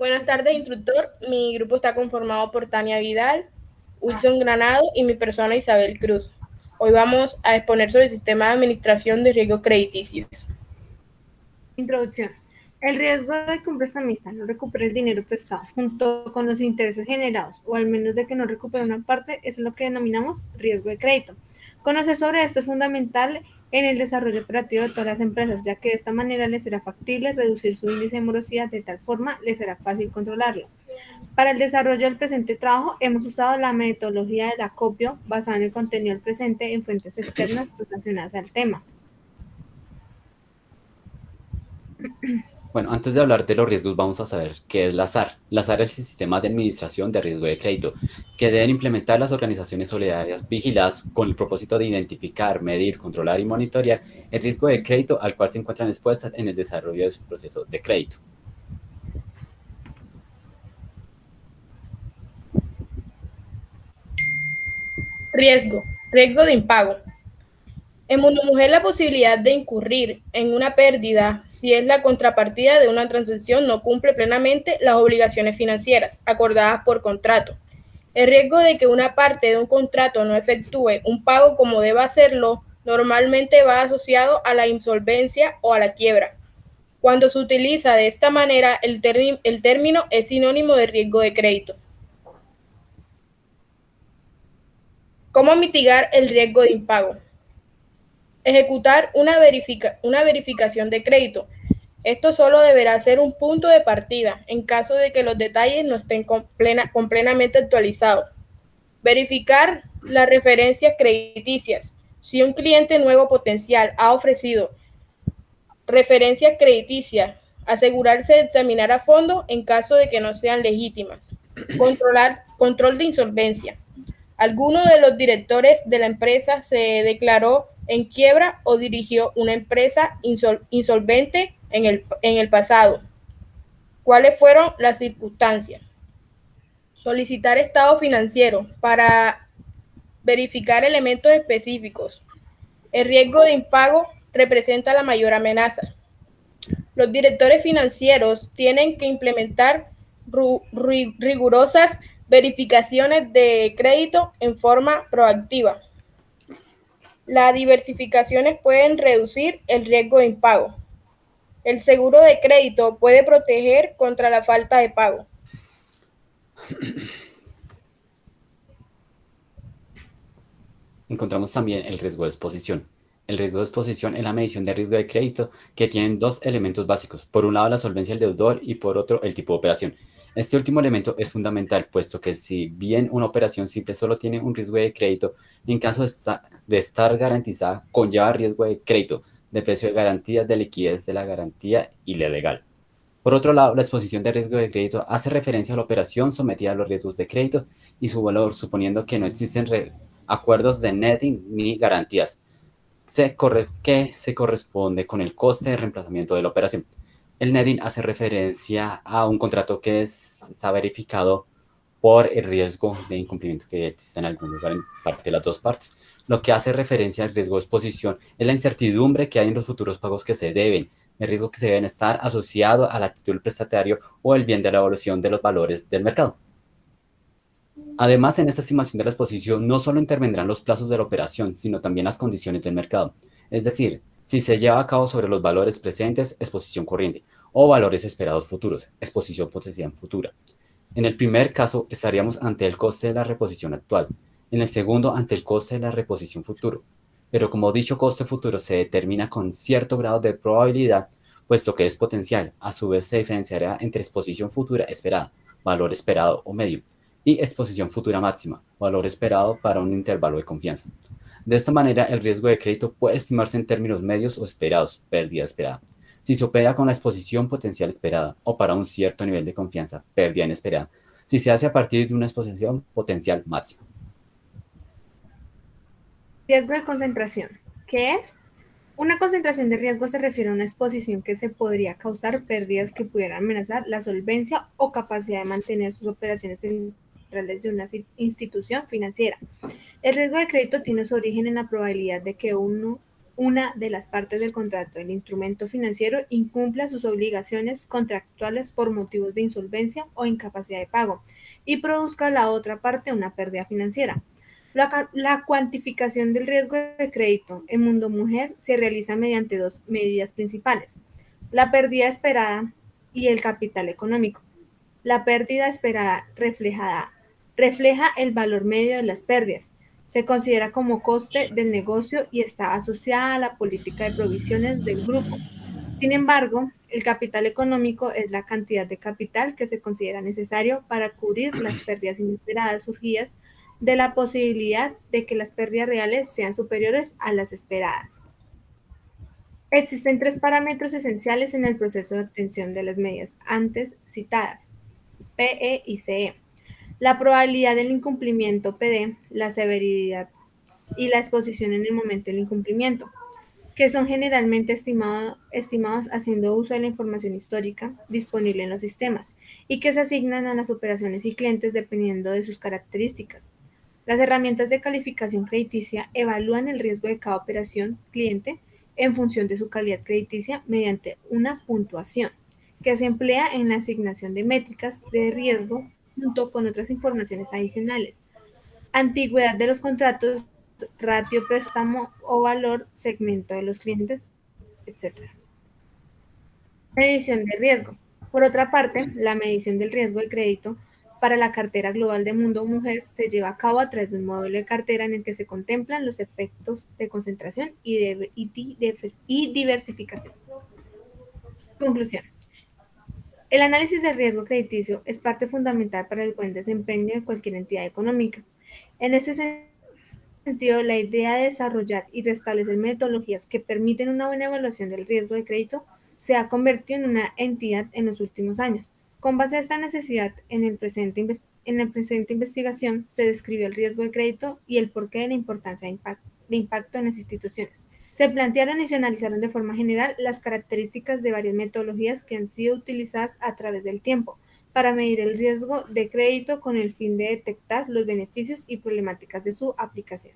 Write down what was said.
Buenas tardes, instructor. Mi grupo está conformado por Tania Vidal, Wilson Granado y mi persona Isabel Cruz. Hoy vamos a exponer sobre el sistema de administración de riesgos crediticios. Introducción. El riesgo de que un prestamista no recupere el dinero prestado junto con los intereses generados, o al menos de que no recupere una parte, es lo que denominamos riesgo de crédito. Conocer sobre esto es fundamental en el desarrollo operativo de todas las empresas, ya que de esta manera les será factible reducir su índice de morosidad, de tal forma les será fácil controlarlo. Para el desarrollo del presente trabajo hemos usado la metodología del acopio basada en el contenido del presente en fuentes externas relacionadas al tema. Bueno, antes de hablar de los riesgos, vamos a saber qué es la SAR. La SAR es el sistema de administración de riesgo de crédito que deben implementar las organizaciones solidarias vigiladas con el propósito de identificar, medir, controlar y monitorear el riesgo de crédito al cual se encuentran expuestas en el desarrollo de su proceso de crédito. Riesgo de impago. En Mujer la posibilidad de incurrir en una pérdida si es la contrapartida de una transacción no cumple plenamente las obligaciones financieras acordadas por contrato. El riesgo de que una parte de un contrato no efectúe un pago como deba hacerlo normalmente va asociado a la insolvencia o a la quiebra. Cuando se utiliza de esta manera, el término es sinónimo de riesgo de crédito. ¿Cómo mitigar el riesgo de impago? Ejecutar una verificación de crédito. Esto solo deberá ser un punto de partida en caso de que los detalles no estén plenamente actualizados. Verificar las referencias crediticias. Si un cliente nuevo potencial ha ofrecido referencias crediticias, asegurarse de examinar a fondo en caso de que no sean legítimas. Control de insolvencia. ¿Alguno de los directores de la empresa se declaró en quiebra o dirigió una empresa insolvente en el pasado? ¿Cuáles fueron las circunstancias? Solicitar estado financiero para verificar elementos específicos. El riesgo de impago representa la mayor amenaza. Los directores financieros tienen que implementar rigurosas verificaciones de crédito en forma proactiva. Las diversificaciones pueden reducir el riesgo de impago. El seguro de crédito puede proteger contra la falta de pago. Encontramos también el riesgo de exposición. El riesgo de exposición es la medición de riesgo de crédito que tienen dos elementos básicos. Por un lado, la solvencia del deudor y por otro, el tipo de operación. Este último elemento es fundamental, puesto que si bien una operación simple solo tiene un riesgo de crédito, en caso de estar garantizada, conlleva riesgo de crédito, de precio de garantía, de liquidez de la garantía y la legal. Por otro lado, la exposición de riesgo de crédito hace referencia a la operación sometida a los riesgos de crédito y su valor, suponiendo que no existen acuerdos de netting ni garantías, que se corresponde con el coste de reemplazamiento de la operación. El netting hace referencia a un contrato que está verificado por el riesgo de incumplimiento que existe en algún lugar en parte de las dos partes. Lo que hace referencia al riesgo de exposición es la incertidumbre que hay en los futuros pagos que se deben, el riesgo que se deben estar asociado a la actitud del prestatario o el bien de la evolución de los valores del mercado. Además, en esta estimación de la exposición no solo intervendrán los plazos de la operación, sino también las condiciones del mercado. Es decir, si se lleva a cabo sobre los valores presentes, exposición corriente, o valores esperados futuros, exposición potencial futura. En el primer caso, estaríamos ante el coste de la reposición actual. En el segundo, ante el coste de la reposición futuro. Pero como dicho coste futuro se determina con cierto grado de probabilidad, puesto que es potencial, a su vez se diferenciará entre exposición futura esperada, valor esperado o medio, y exposición futura máxima, valor esperado para un intervalo de confianza. De esta manera, el riesgo de crédito puede estimarse en términos medios o esperados, pérdida esperada. Si se opera con la exposición potencial esperada o para un cierto nivel de confianza, pérdida inesperada, si se hace a partir de una exposición potencial máxima. Riesgo de concentración. ¿Qué es? Una concentración de riesgo se refiere a una exposición que se podría causar pérdidas que pudieran amenazar la solvencia o capacidad de mantener sus operaciones centrales de una institución financiera. El riesgo de crédito tiene su origen en la probabilidad de que un una de las partes del contrato del instrumento financiero incumpla sus obligaciones contractuales por motivos de insolvencia o incapacidad de pago y produzca a la otra parte una pérdida financiera. La cuantificación del riesgo de crédito en Mundo Mujer se realiza mediante dos medidas principales: la pérdida esperada y el capital económico. La pérdida esperada refleja el valor medio de las pérdidas. Se considera como coste del negocio y está asociada a la política de provisiones del grupo. Sin embargo, el capital económico es la cantidad de capital que se considera necesario para cubrir las pérdidas inesperadas surgidas de la posibilidad de que las pérdidas reales sean superiores a las esperadas. Existen tres parámetros esenciales en el proceso de obtención de las medidas antes citadas: PE y CE. La probabilidad del incumplimiento PD, la severidad y la exposición en el momento del incumplimiento, que son generalmente estimados haciendo uso de la información histórica disponible en los sistemas y que se asignan a las operaciones y clientes dependiendo de sus características. Las herramientas de calificación crediticia evalúan el riesgo de cada operación cliente en función de su calidad crediticia mediante una puntuación que se emplea en la asignación de métricas de riesgo junto con otras informaciones adicionales: antigüedad de los contratos, ratio préstamo o valor, segmento de los clientes, etc. Medición de riesgo. Por otra parte, la medición del riesgo de crédito para la cartera global de Mundo Mujer se lleva a cabo a través de un modelo de cartera en el que se contemplan los efectos de concentración y diversificación. Conclusión. El análisis de riesgo crediticio es parte fundamental para el buen desempeño de cualquier entidad económica. En ese sentido, la idea de desarrollar y restablecer metodologías que permiten una buena evaluación del riesgo de crédito se ha convertido en una entidad en los últimos años. Con base a esta necesidad, en el presente investigación se describió el riesgo de crédito y el porqué de la importancia de impacto en las instituciones. Se plantearon y se analizaron de forma general las características de varias metodologías que han sido utilizadas a través del tiempo para medir el riesgo de crédito con el fin de detectar los beneficios y problemáticas de su aplicación.